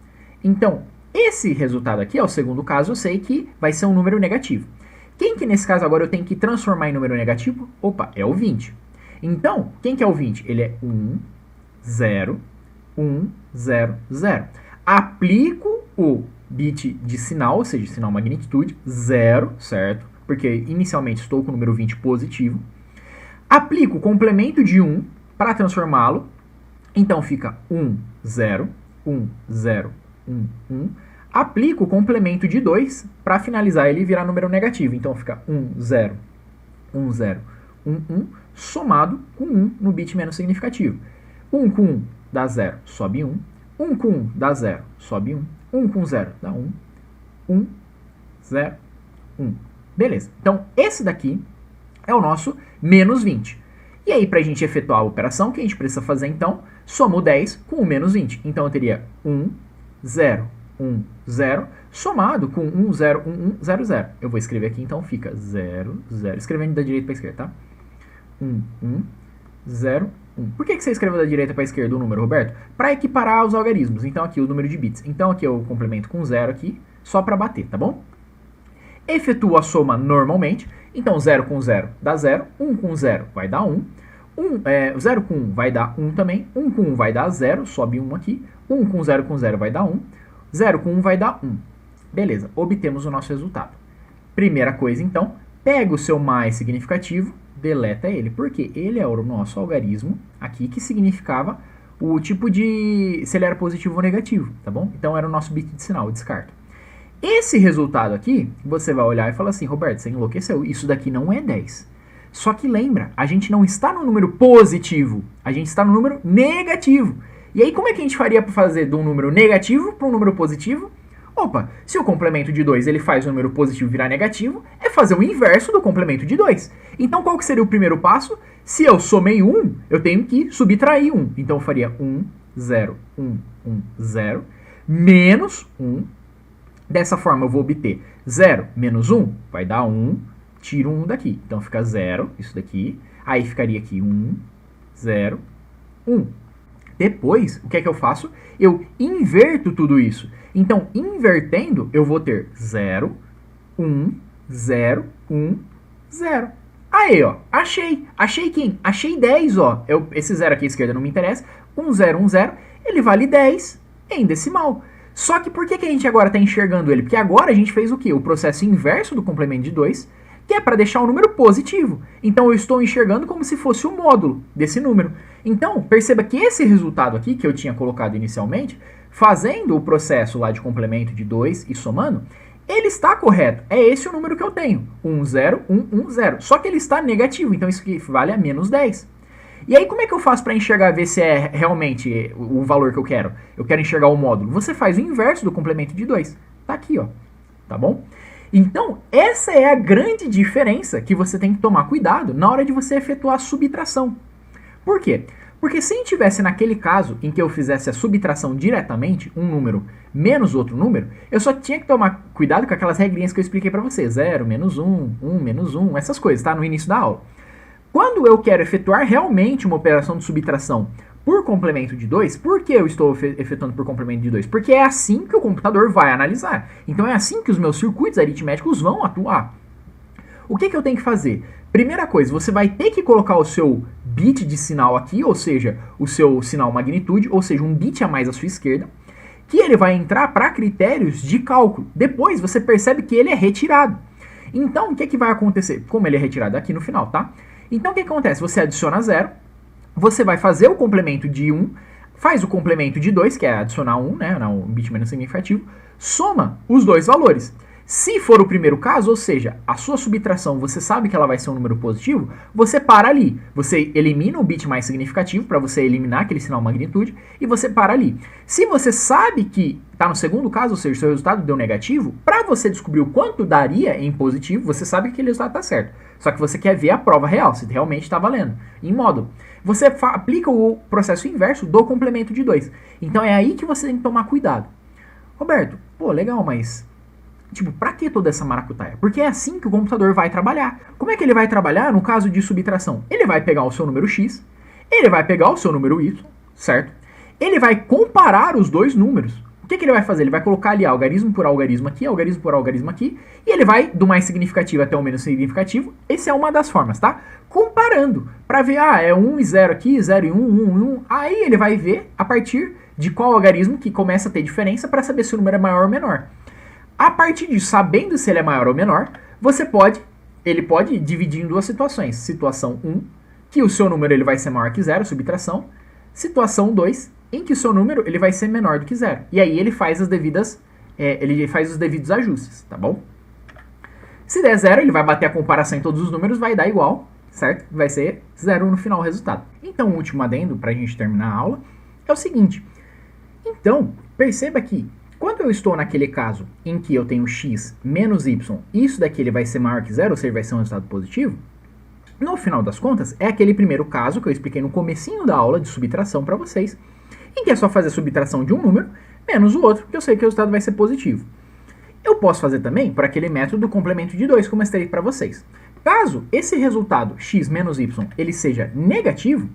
Então, esse resultado aqui, é o segundo caso, eu sei que vai ser um número negativo. Quem que nesse caso agora eu tenho que transformar em número negativo? Opa, é o 20. Então, quem que é o 20? Ele é 1, 0, 1, 0, 0. Aplico o bit de sinal, ou seja, sinal magnitude, 0, certo? Porque inicialmente estou com o número 20 positivo. Aplico o complemento de 1 para transformá-lo. Então fica 1, 0, 1, 0, 1, 1. Aplico o complemento de 2 para finalizar ele e virar número negativo. Então fica 1, 0, 1, 0, 1, 1, somado com 1 no bit menos significativo. 1 com 1 dá 0, sobe 1. 1 com 1 dá 0, sobe 1. 1 com 0 dá 1. 1, 0, 1. Beleza. Então, esse daqui é o nosso menos 20. E aí, para a gente efetuar a operação, o que a gente precisa fazer, então? Soma o 10 com o menos 20. Então, eu teria 1, 0, 1, 0, somado com 1, 0, 1, 1, 0, 0. Eu vou escrever aqui, então fica 0, 0. Escrevendo da direita para a esquerda, tá? 1, 1, 0, 1. Por que você escreveu da direita para a esquerda o número, Roberto? Para equiparar os algarismos. Então, aqui o número de bits. Então, aqui eu complemento com 0 aqui, só para bater, tá bom? Efetuo a soma normalmente. Então, 0 com 0 dá 0. 1 com 0 vai dar 1. 0 com 1 vai dar 1 também. 1 com 1 vai dar 0. Sobe 1 aqui. 1 com 0 vai dar 1. 0 com 1 vai dar 1. Beleza, obtemos o nosso resultado. Primeira coisa, então, pega o seu mais significativo, deleta ele. Porque ele é o nosso algarismo aqui que significava o tipo de... se ele era positivo ou negativo, tá bom? Então, era o nosso bit de sinal, descarta. Esse resultado aqui, você vai olhar e falar assim, Roberto, você enlouqueceu, isso daqui não é 10. Só que lembra, a gente não está no número positivo, a gente está no número negativo. E aí como é que a gente faria para fazer de um número negativo para um número positivo? Opa, se o complemento de 2 ele faz o número positivo virar negativo, é fazer o inverso do complemento de 2. Então qual que seria o primeiro passo? Se eu somei 1, eu tenho que subtrair 1. Então eu faria 1, 0, 1, 1, 0, menos 1. Dessa forma eu vou obter 0 menos 1, vai dar 1, tiro 1 daqui. Então fica 0, isso daqui. Aí ficaria aqui 1, 0, 1. Depois, o que é que eu faço? Eu inverto tudo isso. Então, invertendo, eu vou ter 0, 1, 0, 1, 0. Aí, ó, achei. Achei quem? Achei 10, ó. Esse 0 aqui à esquerda não me interessa. 1, 0, 1, 0, ele vale 10 em decimal. Só que por que a gente agora está enxergando ele? Porque agora a gente fez o quê? O processo inverso do complemento de 2, que é para deixar o número positivo. Então eu estou enxergando como se fosse o módulo desse número. Então, perceba que esse resultado aqui, que eu tinha colocado inicialmente, fazendo o processo lá de complemento de 2 e somando, ele está correto. É esse o número que eu tenho. 1, 0, 1, 1, 0. Só que ele está negativo, então isso aqui vale a menos 10. E aí como é que eu faço para enxergar, ver se é realmente o valor que eu quero? Eu quero enxergar o módulo. Você faz o inverso do complemento de 2. Tá aqui, ó. Tá bom? Então, essa é a grande diferença que você tem que tomar cuidado na hora de você efetuar a subtração. Por quê? Porque se tivesse naquele caso em que eu fizesse a subtração diretamente, um número menos outro número, eu só tinha que tomar cuidado com aquelas regrinhas que eu expliquei para você. 0, menos 1, 1, menos 1, essas coisas, tá? No início da aula. Quando eu quero efetuar realmente uma operação de subtração por complemento de 2, por que eu estou efetuando por complemento de 2? Porque é assim que o computador vai analisar. Então é assim que os meus circuitos aritméticos vão atuar. O que eu tenho que fazer? Primeira coisa, você vai ter que colocar o seu bit de sinal aqui, ou seja, o seu sinal magnitude, ou seja, um bit a mais à sua esquerda, que ele vai entrar para critérios de cálculo. Depois você percebe que ele é retirado. Então o que vai acontecer? Como ele é retirado aqui no final, tá? Então o que acontece? Você adiciona 0, você vai fazer o complemento de 1, faz o complemento de 2, que é adicionar 1, né, um bit menos significativo, soma os dois valores. Se for o primeiro caso, ou seja, a sua subtração você sabe que ela vai ser um número positivo, você para ali. Você elimina o bit mais significativo para você eliminar aquele sinal magnitude e você para ali. Se você sabe que está no segundo caso, ou seja, o seu resultado deu negativo, para você descobrir o quanto daria em positivo, você sabe que aquele resultado está certo. Só que você quer ver a prova real, se realmente está valendo, em módulo. Você aplica o processo inverso do complemento de 2. Então é aí que você tem que tomar cuidado. Roberto, pô, legal, mas... tipo, pra que toda essa maracutaia? Porque é assim que o computador vai trabalhar. Como é que ele vai trabalhar no caso de subtração? Ele vai pegar o seu número x, ele vai pegar o seu número y, certo? Ele vai comparar os dois números. O que ele vai fazer? Ele vai colocar ali algarismo por algarismo aqui, e ele vai do mais significativo até o menos significativo. Essa é uma das formas, tá? Comparando, pra ver, é 1 e 0 aqui, 0 e 1, 1 e 1. Aí ele vai ver a partir de qual algarismo que começa a ter diferença para saber se o número é maior ou menor. A partir disso, sabendo se ele é maior ou menor, ele pode dividir em duas situações. Situação 1, que o seu número ele vai ser maior que 0, subtração. Situação 2, em que o seu número ele vai ser menor do que 0. E aí ele faz os devidos ajustes, tá bom? Se der 0, ele vai bater a comparação em todos os números, vai dar igual, certo? Vai ser 0 no final o resultado. Então, o último adendo, para a gente terminar a aula, é o seguinte. Então, perceba que quando eu estou naquele caso em que eu tenho x menos y, isso daqui ele vai ser maior que 0, ou seja, vai ser um resultado positivo, no final das contas, é aquele primeiro caso que eu expliquei no comecinho da aula de subtração para vocês, em que é só fazer a subtração de um número menos o outro, que eu sei que o resultado vai ser positivo. Eu posso fazer também por aquele método do complemento de 2, como eu mostrei para vocês. Caso esse resultado x menos y ele seja negativo,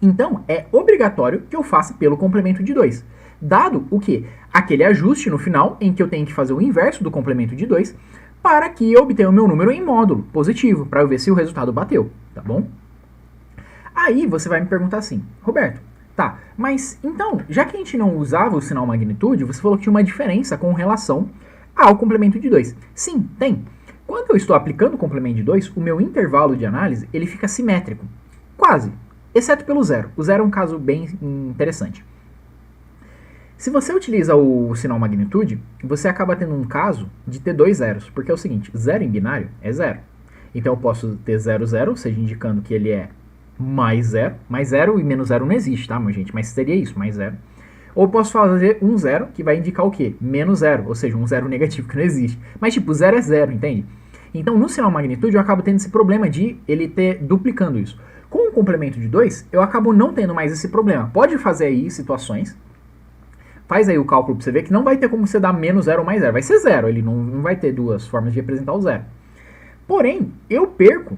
então é obrigatório que eu faça pelo complemento de 2. Dado o quê? Aquele ajuste no final em que eu tenho que fazer o inverso do complemento de 2 para que eu obtenha o meu número em módulo positivo, para eu ver se o resultado bateu, tá bom? Aí você vai me perguntar assim, Roberto, tá, mas então, já que a gente não usava o sinal magnitude, você falou que tinha uma diferença com relação ao complemento de 2. Sim, tem. Quando eu estou aplicando o complemento de 2, o meu intervalo de análise ele fica simétrico, quase, exceto pelo zero. O zero é um caso bem interessante. Se você utiliza o sinal magnitude, você acaba tendo um caso de ter dois zeros, porque é o seguinte, zero em binário é zero. Então eu posso ter 0, 0, ou seja, indicando que ele é mais zero e menos zero não existe, tá, gente? Mas seria isso, mais zero. Ou posso fazer um zero, que vai indicar o quê? Menos zero, ou seja, um zero negativo que não existe. Mas tipo, zero é zero, entende? Então no sinal magnitude eu acabo tendo esse problema de ele ter duplicando isso. Com o complemento de 2, eu acabo não tendo mais esse problema. Pode fazer aí situações. Faz aí o cálculo para você ver que não vai ter como você dar menos 0 ou mais 0. Vai ser 0, ele não vai ter duas formas de representar o 0. Porém, eu perco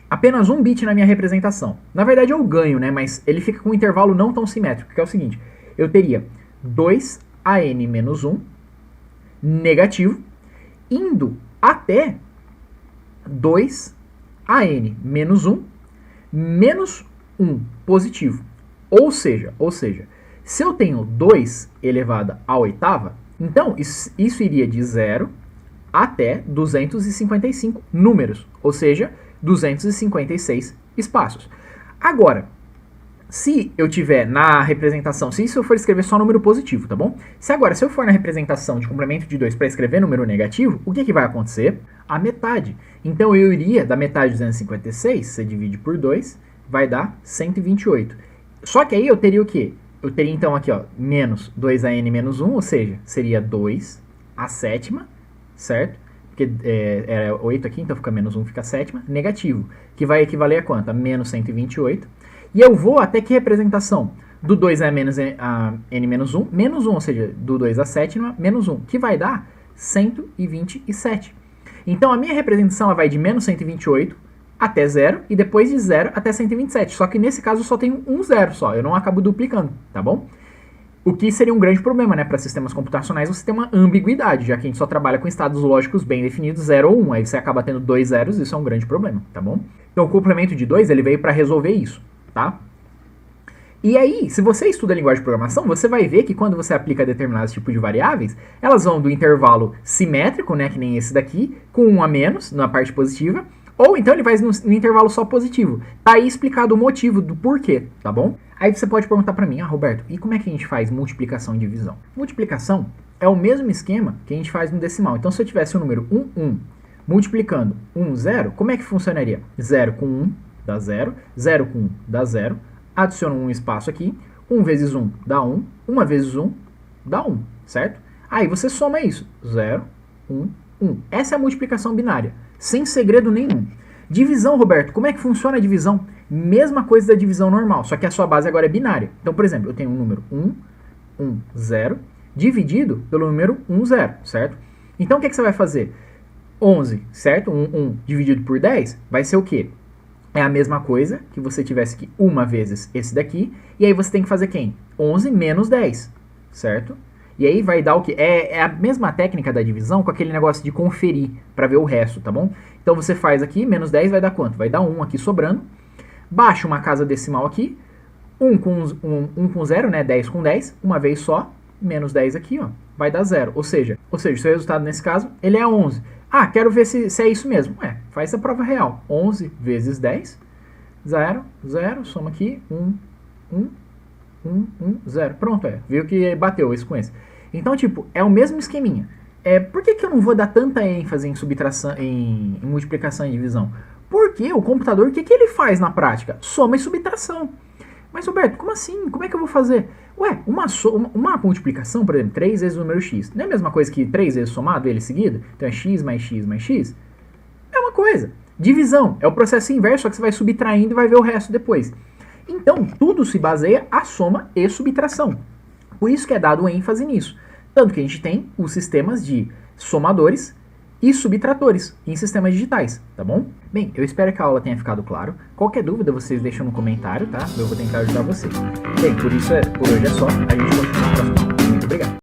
apenas um bit na minha representação. Na verdade eu ganho, né? Mas ele fica com um intervalo não tão simétrico, que é o seguinte. Eu teria 2an menos 1 negativo, indo até 2an menos 1 menos 1 positivo. Ou seja, se eu tenho 2 elevado à oitava, então isso iria de 0 até 255 números, ou seja, 256 espaços. Agora, se eu tiver na representação, se isso eu for escrever só número positivo, tá bom? Se eu for na representação de complemento de 2 para escrever número negativo, o que vai acontecer? A metade. Então eu iria da metade de 256, você divide por 2, vai dar 128. Só que aí eu teria o quê? Eu teria então aqui, ó, menos 2an menos 1, ou seja, seria 2 a sétima, certo? Porque é 8 aqui, então fica menos 1, fica a sétima, negativo, que vai equivaler a quanto? A menos 128. E eu vou até que representação? Do 2a menos n menos 1, menos 1, ou seja, do 2 a sétima, menos 1, que vai dar 127. Então a minha representação ela vai de menos 128 até 0, e depois de 0 até 127. Só que nesse caso eu só tenho um zero só, eu não acabo duplicando, tá bom? O que seria um grande problema, né? Para sistemas computacionais você tem uma ambiguidade, já que a gente só trabalha com estados lógicos bem definidos, 0 ou 1. Aí você acaba tendo dois zeros, isso é um grande problema, tá bom? Então o complemento de 2 ele veio para resolver isso, tá? E aí, se você estuda a linguagem de programação, você vai ver que quando você aplica determinados tipos de variáveis, elas vão do intervalo simétrico, né, que nem esse daqui, com 1 a menos na parte positiva, ou então ele vai no intervalo só positivo. Tá aí explicado o motivo do porquê, tá bom? Aí você pode perguntar para mim, Roberto, e como é que a gente faz multiplicação e divisão? Multiplicação é o mesmo esquema que a gente faz no decimal. Então, se eu tivesse o número 1 multiplicando 0, como é que funcionaria? 0 com 1 dá 0, 0 com 1 dá 0, adiciono um espaço aqui, 1 vezes 1 dá 1, 1 vezes 1 dá 1, certo? Aí você soma isso, 0, 1, 1. Essa é a multiplicação binária, sem segredo nenhum. Divisão, Roberto, como é que funciona a divisão? Mesma coisa da divisão normal, só que a sua base agora é binária. Então, por exemplo, eu tenho um número 0, dividido pelo número 0, certo? Então, o que você vai fazer? 11, certo? 1 dividido por 10 vai ser o quê? É a mesma coisa que você tivesse que 1 vezes esse daqui, e aí você tem que fazer quem? 11 menos 10, certo? E aí vai dar o quê? É a mesma técnica da divisão com aquele negócio de conferir para ver o resto, tá bom? Então você faz aqui, menos 10 vai dar quanto? Vai dar 1 aqui sobrando. Baixa uma casa decimal aqui, 1 com 0, né? 10 com 10, uma vez só, menos 10 aqui, ó, vai dar 0. Ou seja, o seu resultado nesse caso, ele é 11. Ah, quero ver se é isso mesmo. Faz a prova real. 11 vezes 10, 0, 0, soma aqui, 1, 0. Pronto, viu que bateu esse com esse. Então, tipo, é o mesmo esqueminha. Por que eu não vou dar tanta ênfase em subtração, em multiplicação e divisão? Porque o computador, o que ele faz na prática? Soma e subtração. Mas, Roberto, como assim? Como é que eu vou fazer? Uma multiplicação, por exemplo, 3 vezes o número x, não é a mesma coisa que 3 vezes somado ele seguido? Então é x mais x mais x? É uma coisa. Divisão é o processo inverso, só que você vai subtraindo e vai ver o resto depois. Então, tudo se baseia a soma e subtração. Por isso que é dado ênfase nisso. Tanto que a gente tem os sistemas de somadores e subtratores em sistemas digitais, tá bom? Bem, eu espero que a aula tenha ficado claro. Qualquer dúvida vocês deixam no comentário, tá? Eu vou tentar ajudar vocês. Bem, por hoje é só. A gente continua no próximo. Muito obrigado.